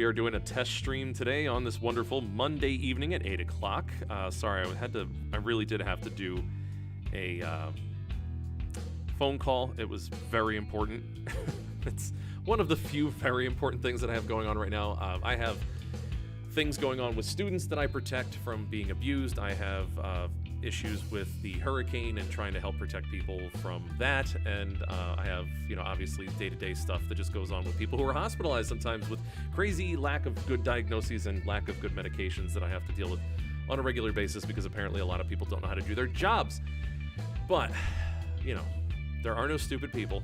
We are doing a test stream today on this wonderful Monday evening at 8 o'clock. Sorry, I really did have to do a phone call. It was very important. It's one of the few very important things that I have going on right now. I have things going on with students that I protect from being abused. I have issues with the hurricane and trying to help protect people from that. And I have, obviously day-to-day stuff that just goes on with people who are hospitalized sometimes with crazy lack of good diagnoses and lack of good medications that I have to deal with on a regular basis because apparently a lot of people don't know how to do their jobs. But, there are no stupid people.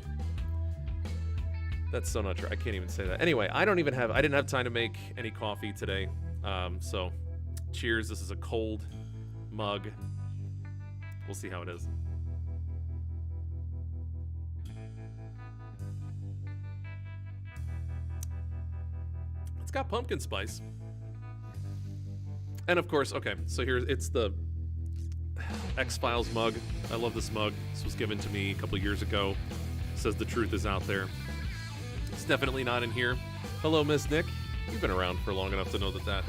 That's so not true. I can't even say that. Anyway, I didn't have time to make any coffee today. So cheers. This is a cold mug. We'll see how it is. It's got pumpkin spice. And of course, okay, so it's the X-Files mug. I love this mug. This was given to me a couple years ago. It says the truth is out there. It's definitely not in here. Hello, Miss Nick. You've been around for long enough to know that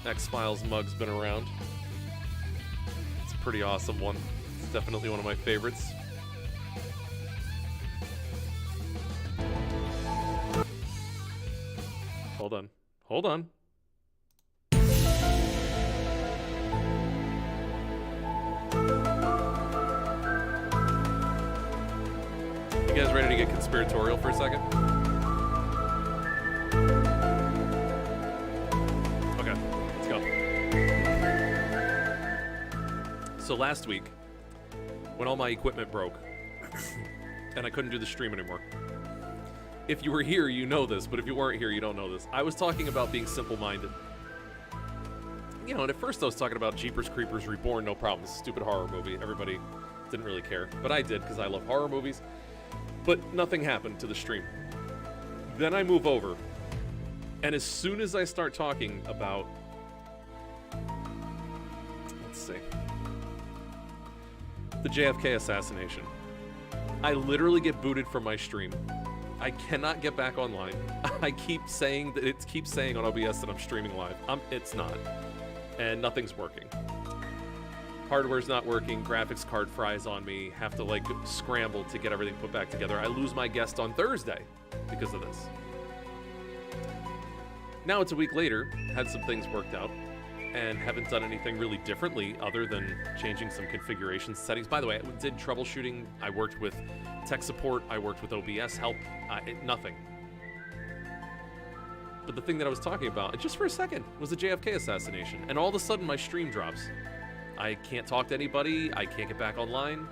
X-Files mug's been around. It's a pretty awesome one. It's definitely one of my favorites. Hold on. You guys ready to get conspiratorial for a second? Okay, let's go. So last week, when all my equipment broke, and I couldn't do the stream anymore, if you were here, you know this, but if you weren't here, you don't know this. I was talking about being simple-minded. And at first I was talking about Jeepers Creepers Reborn, no problem. It's a stupid horror movie. Everybody didn't really care, but I did because I love horror movies. But nothing happened to the stream. Then I move over, and as soon as I start talking about, let's see, the JFK assassination, I literally get booted from my stream. I cannot get back online. I keep saying that it keeps saying on OBS that I'm streaming live. It's not, and nothing's working. Hardware's not working, graphics card fries on me, have to scramble to get everything put back together. I lose my guest on Thursday because of this. Now it's a week later, had some things worked out, and haven't done anything really differently other than changing some configuration settings. By the way, I did troubleshooting, I worked with tech support, I worked with OBS help, nothing. But the thing that I was talking about, just for a second, was the JFK assassination, and all of a sudden my stream drops. I can't talk to anybody, I can't get back online.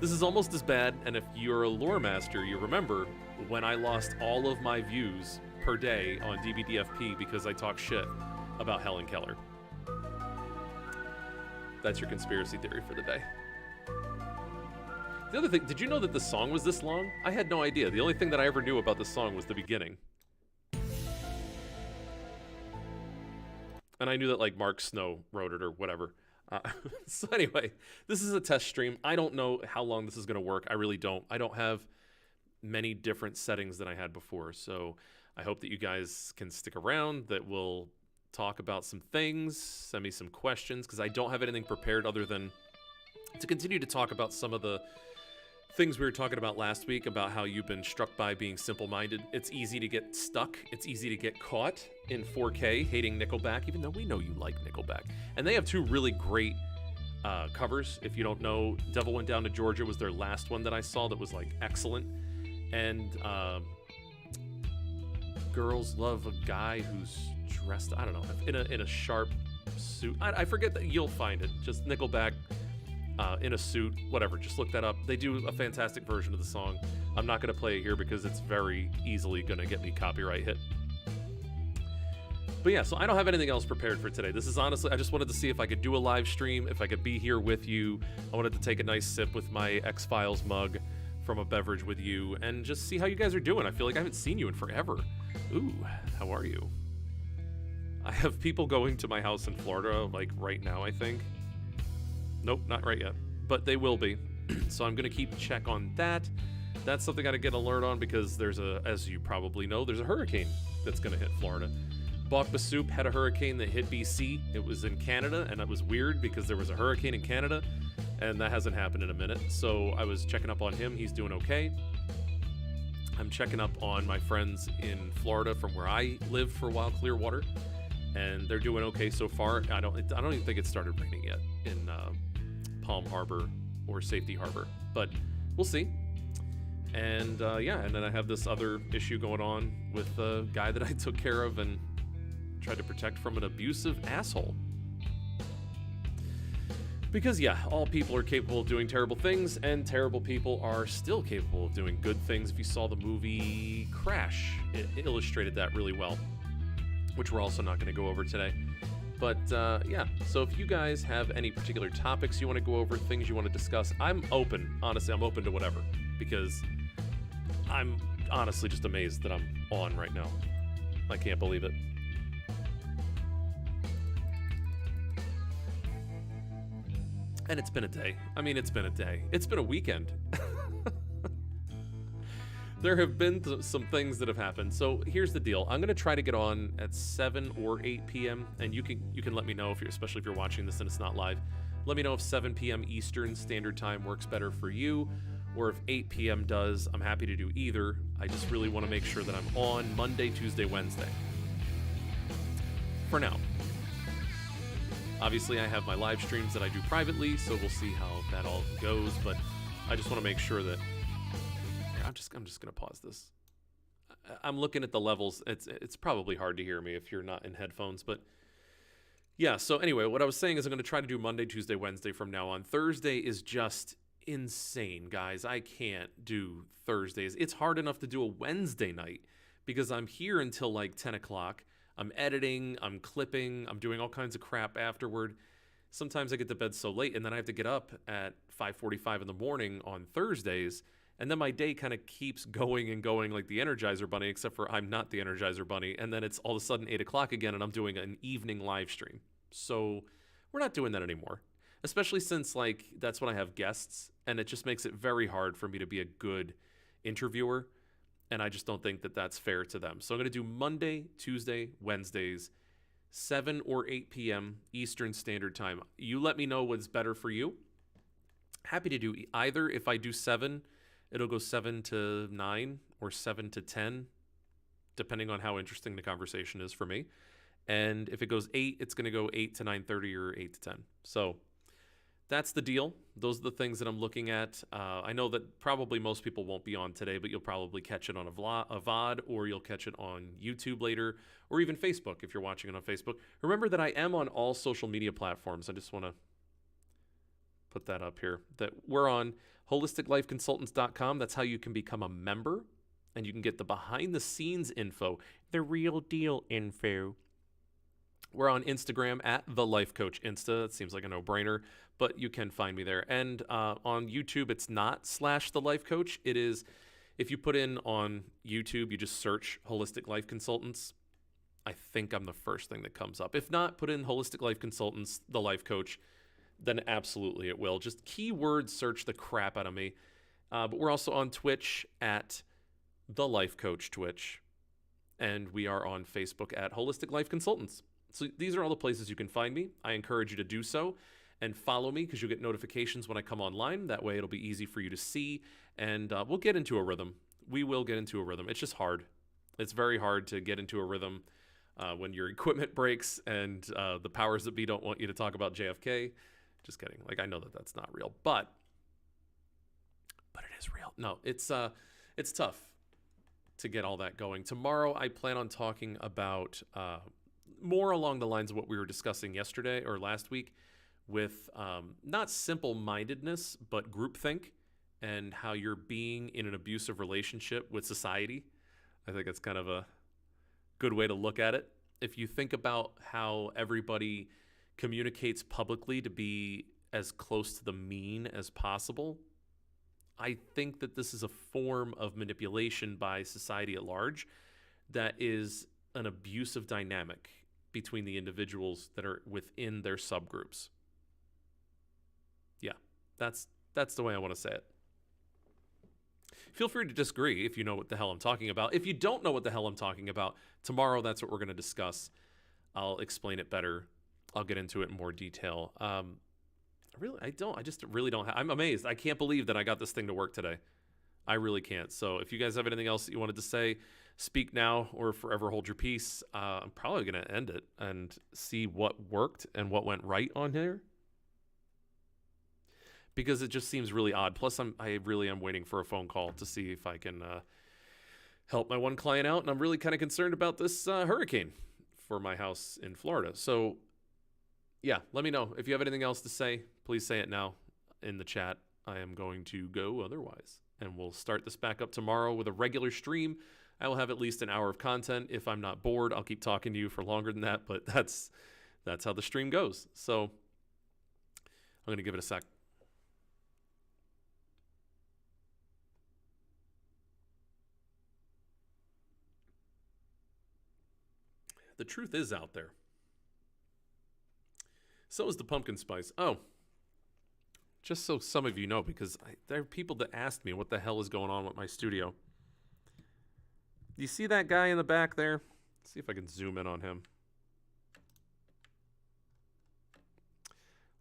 This is almost as bad, and if you're a lore master, you remember when I lost all of my views per day on DBDFP because I talked shit about Helen Keller. That's your conspiracy theory for the day. The other thing, did you know that the song was this long? I had no idea. The only thing that I ever knew about the song was the beginning. And I knew that Mark Snow wrote it or whatever. So anyway, this is a test stream. I don't know how long this is going to work. I really don't. I don't have many different settings than I had before. So I hope that you guys can stick around, that we'll talk about some things, send me some questions, because I don't have anything prepared other than to continue to talk about some of the things we were talking about last week about how you've been struck by being simple-minded. It's easy to get stuck. It's easy to get caught in 4K hating Nickelback, even though we know you like Nickelback. And they have two really great covers. If you don't know, Devil Went Down to Georgia was their last one that I saw that was excellent. And Girls Love a Guy Who's Dressed, I don't know, in a sharp suit. I forget that. You'll find it. Just Nickelback in a suit, whatever. Just look that up. They do a fantastic version of the song. I'm not going to play it here because it's very easily going to get me copyright hit. But yeah, so I don't have anything else prepared for today. This is honestly, I just wanted to see if I could do a live stream, if I could be here with you. I wanted to take a nice sip with my X-Files mug from a beverage with you and just see how you guys are doing. I feel like I haven't seen you in forever. Ooh, how are you? I have people going to my house in Florida, right now, I think. Nope, not right yet, but they will be. So I'm going to keep check on that. That's something I got to get alert on because as you probably know, there's a hurricane that's going to hit Florida. Soup had a hurricane that hit BC. It was in Canada, and it was weird because there was a hurricane in Canada, and that hasn't happened in a minute. So I was checking up on him. He's doing okay. I'm checking up on my friends in Florida from where I lived for a while, Clearwater, and they're doing okay so far. I don't even think it started raining yet in Palm Harbor or Safety Harbor, but we'll see. And and then I have this other issue going on with the guy that I took care of and tried to protect from an abusive asshole. Because all people are capable of doing terrible things, and terrible people are still capable of doing good things. If you saw the movie Crash, it illustrated that really well, which we're also not going to go over today. But so if you guys have any particular topics you want to go over, things you want to discuss, I'm open. Honestly, I'm open to whatever, because I'm honestly just amazed that I'm on right now. I can't believe it. And it's been a day. I mean, it's been a day. It's been a weekend. There have been some things that have happened. So here's the deal. I'm going to try to get on at 7 or 8 p.m. And you can let me know, especially if you're watching this and it's not live. Let me know if 7 p.m. Eastern Standard Time works better for you, or if 8 p.m. does. I'm happy to do either. I just really want to make sure that I'm on Monday, Tuesday, Wednesday. For now. Obviously, I have my live streams that I do privately, so we'll see how that all goes. But I just want to make sure that I'm just gonna pause this. I'm looking at the levels. It's probably hard to hear me if you're not in headphones, but yeah. So anyway, what I was saying is I'm gonna try to do Monday, Tuesday, Wednesday from now on. Thursday is just insane, guys. I can't do Thursdays. It's hard enough to do a Wednesday night because I'm here until like 10 o'clock. I'm editing, I'm clipping, I'm doing all kinds of crap afterward. Sometimes I get to bed so late, and then I have to get up at 5:45 in the morning on Thursdays, and then my day kind of keeps going and going like the Energizer Bunny, except for I'm not the Energizer Bunny, and then it's all of a sudden 8 o'clock again, and I'm doing an evening live stream. So we're not doing that anymore, especially since like that's when I have guests, and it just makes it very hard for me to be a good interviewer. And I just don't think that that's fair to them. So I'm going to do Monday, Tuesday, Wednesdays, 7 or 8 p.m. Eastern Standard Time. You let me know what's better for you. Happy to do either. If I do 7, it'll go 7 to 9 or 7 to 10, depending on how interesting the conversation is for me. And if it goes 8, it's going to go 8 to 9:30 or 8 to 10. So that's the deal. Those are the things that I'm looking at. I know that probably most people won't be on today, but you'll probably catch it on a VOD, or you'll catch it on YouTube later, or even Facebook if you're watching it on Facebook. Remember that I am on all social media platforms. I just want to put that up here. That we're on holisticlifeconsultants.com. That's how you can become a member, and you can get the behind-the-scenes info, the real deal info. We're on Instagram at The Life Coach Insta. It seems like a no-brainer, but you can find me there. And on YouTube, it's not /The Life Coach. It is, if you put in on YouTube, you just search Holistic Life Consultants. I think I'm the first thing that comes up. If not, put in Holistic Life Consultants, The Life Coach, then absolutely it will. Just keyword search the crap out of me. But we're also on Twitch at The Life Coach Twitch. And we are on Facebook at Holistic Life Consultants. So these are all the places you can find me. I encourage you to do so and follow me because you'll get notifications when I come online. That way it'll be easy for you to see, and we'll get into a rhythm. We will get into a rhythm. It's just hard. It's very hard to get into a rhythm when your equipment breaks and the powers that be don't want you to talk about JFK. Just kidding. Like, I know that that's not real, but it is real. No, it's tough to get all that going. Tomorrow I plan on talking about more along the lines of what we were discussing yesterday or last week with not simple-mindedness, but groupthink and how you're being in an abusive relationship with society. I think that's kind of a good way to look at it. If you think about how everybody communicates publicly to be as close to the mean as possible, I think that this is a form of manipulation by society at large that is an abusive dynamic between the individuals that are within their subgroups. Yeah, that's the way I want to say it. Feel free to disagree if you know what the hell I'm talking about. If you don't know what the hell I'm talking about, tomorrow that's what we're going to discuss. I'll explain it better. I'll get into it in more detail. I just really don't. I'm amazed. I can't believe that I got this thing to work today. I really can't. So if you guys have anything else that you wanted to say, speak now or forever hold your peace. I'm probably going to end it and see what worked and what went right on here, because it just seems really odd. Plus, I really am waiting for a phone call to see if I can help my one client out, and I'm really kind of concerned about this hurricane for my house in Florida. So yeah, let me know. If you have anything else to say, please say it now in the chat. I am going to go otherwise. And we'll start this back up tomorrow with a regular stream. I will have at least an hour of content. If I'm not bored, I'll keep talking to you for longer than that, but that's how the stream goes. So I'm going to give it a sec. The truth is out there. So is the pumpkin spice. Oh, just so some of you know, because there are people that asked me what the hell is going on with my studio. Do you see that guy in the back there? Let's see if I can zoom in on him.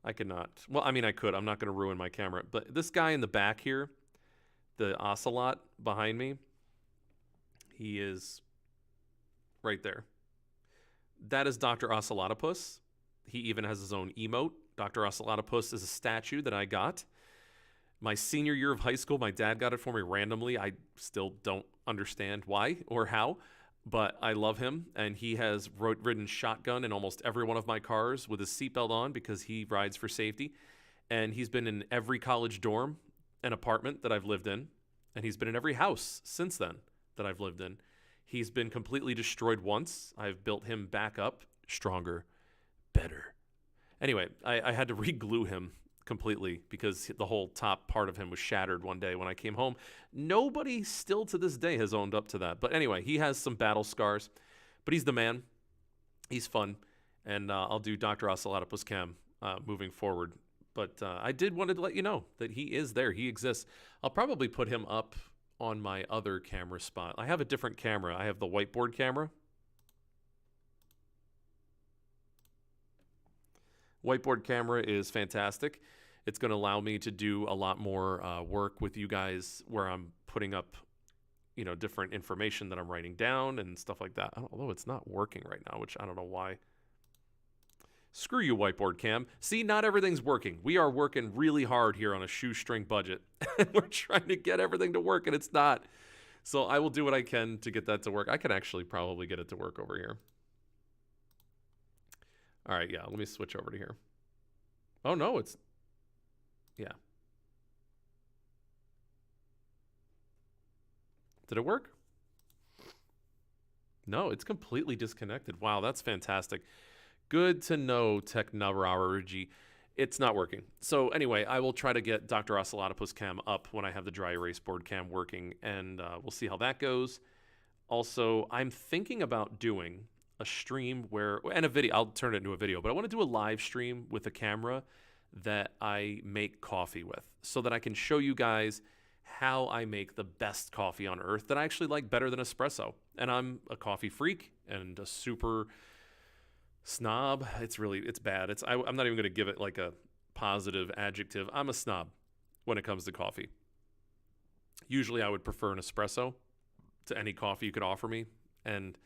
I cannot. Well, I mean, I could. I'm not going to ruin my camera. But this guy in the back here, the ocelot behind me, he is right there. That is Dr. Ocelotopus. He even has his own emote. Dr. Ocelotopus is a statue that I got. My senior year of high school, my dad got it for me randomly. I still don't understand why or how, but I love him. And he has ridden shotgun in almost every one of my cars with his seatbelt on because he rides for safety. And he's been in every college dorm and apartment that I've lived in. And he's been in every house since then that I've lived in. He's been completely destroyed once. I've built him back up, stronger, better. Anyway, I had to re-glue him completely because the whole top part of him was shattered one day when I came home. Nobody still to this day has owned up to that. But anyway, he has some battle scars, but he's the man. He's fun. And I'll do Dr. Ocelotopus Cam moving forward. But I did want to let you know that he is there. He exists. I'll probably put him up on my other camera spot. I have a different camera. I have the whiteboard camera. Whiteboard camera is fantastic. It's going to allow me to do a lot more work with you guys where I'm putting up, different information that I'm writing down and stuff like that. Although it's not working right now, which I don't know why. Screw you, whiteboard cam. See, not everything's working. We are working really hard here on a shoestring budget. We're trying to get everything to work, and it's not. So I will do what I can to get that to work. I can actually probably get it to work over here. All right, yeah, let me switch over to here. Oh, no, yeah. Did it work? No, it's completely disconnected. Wow, that's fantastic. Good to know, technology. It's not working. So anyway, I will try to get Dr. Ocelotopus Cam up when I have the dry erase board cam working, and we'll see how that goes. Also, I'm thinking about doing a stream and a video. I'll turn it into a video, but I want to do a live stream with a camera that I make coffee with so that I can show you guys how I make the best coffee on earth that I actually like better than espresso. And I'm a coffee freak and a super snob. It's bad. I'm not even going to give it like a positive adjective. I'm a snob when it comes to coffee. Usually I would prefer an espresso to any coffee you could offer me. And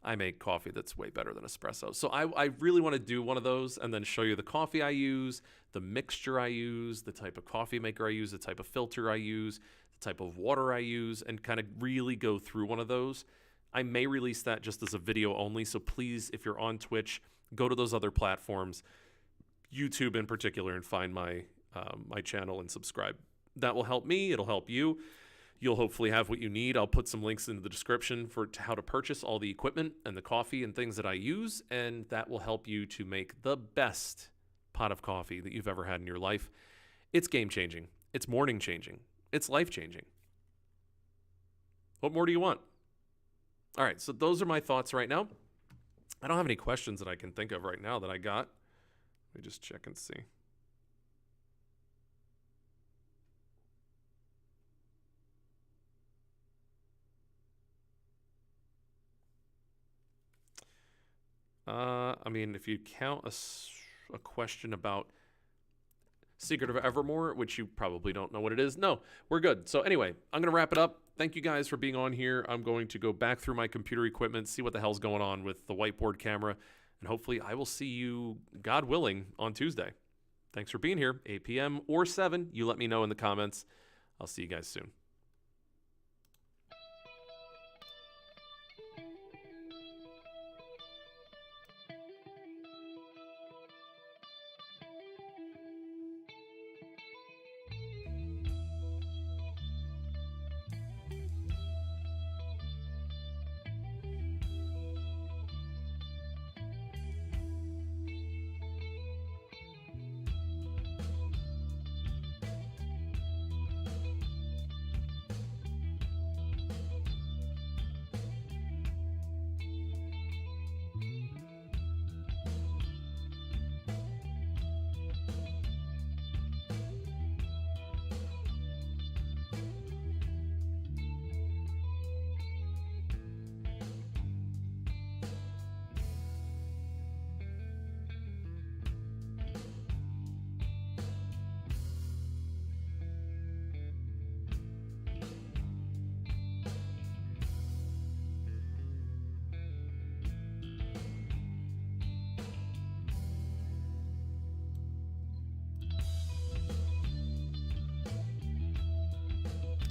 I make coffee that's way better than espresso. So I really want to do one of those and then show you the coffee I use, the mixture I use, the type of coffee maker I use, the type of filter I use, the type of water I use, and kind of really go through one of those. I may release that just as a video only. So please, if you're on Twitch, go to those other platforms, YouTube in particular, and find my channel and subscribe. That will help me. It'll help you. You'll hopefully have what you need. I'll put some links in the description for how to purchase all the equipment and the coffee and things that I use, and that will help you to make the best pot of coffee that you've ever had in your life. It's game-changing. It's morning-changing. It's life-changing. What more do you want? All right, so those are my thoughts right now. I don't have any questions that I can think of right now that I got. Let me just check and see. I mean, if you count a question about Secret of Evermore, which you probably don't know what it is, no, we're good. So anyway, I'm going to wrap it up. Thank you guys for being on here. I'm going to go back through my computer equipment, see what the hell's going on with the whiteboard camera, and hopefully I will see you, God willing, on Tuesday. Thanks for being here, 8 p.m. or 7. You let me know in the comments. I'll see you guys soon.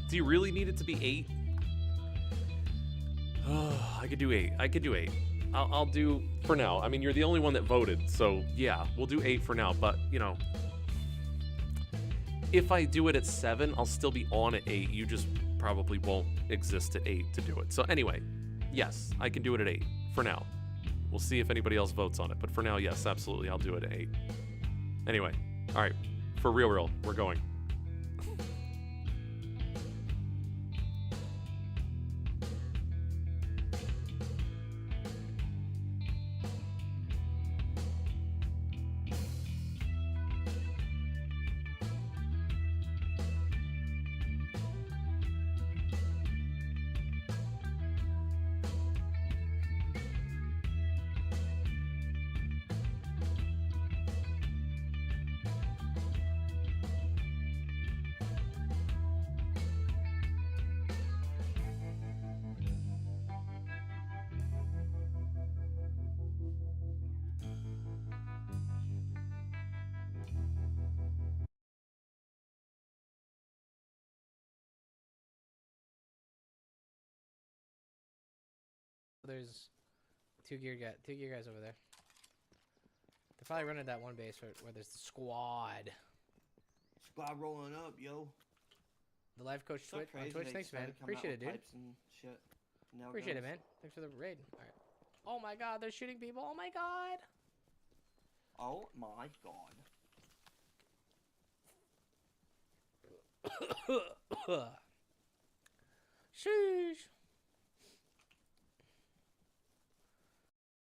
Do you really need it to be 8? Oh, I could do 8. I could do 8. I'll do for now. I mean, you're the only one that voted, so yeah, we'll do 8 for now. But, you know, if I do it at 7, I'll still be on at 8. You just probably won't exist at 8 to do it. So anyway, yes, I can do it at 8 for now. We'll see if anybody else votes on it. But for now, yes, absolutely, I'll do it at 8. Anyway, all right, for real, we're going. There's two gear guys over there. They're probably running that one base where there's the squad. Squad rolling up, yo. The live coach Twitch on Twitch. Thanks, man. Appreciate it, dude. Appreciate it, man. Thanks for the raid. All right. Oh my God, they're shooting people. Oh my God. Oh my God. Sheesh.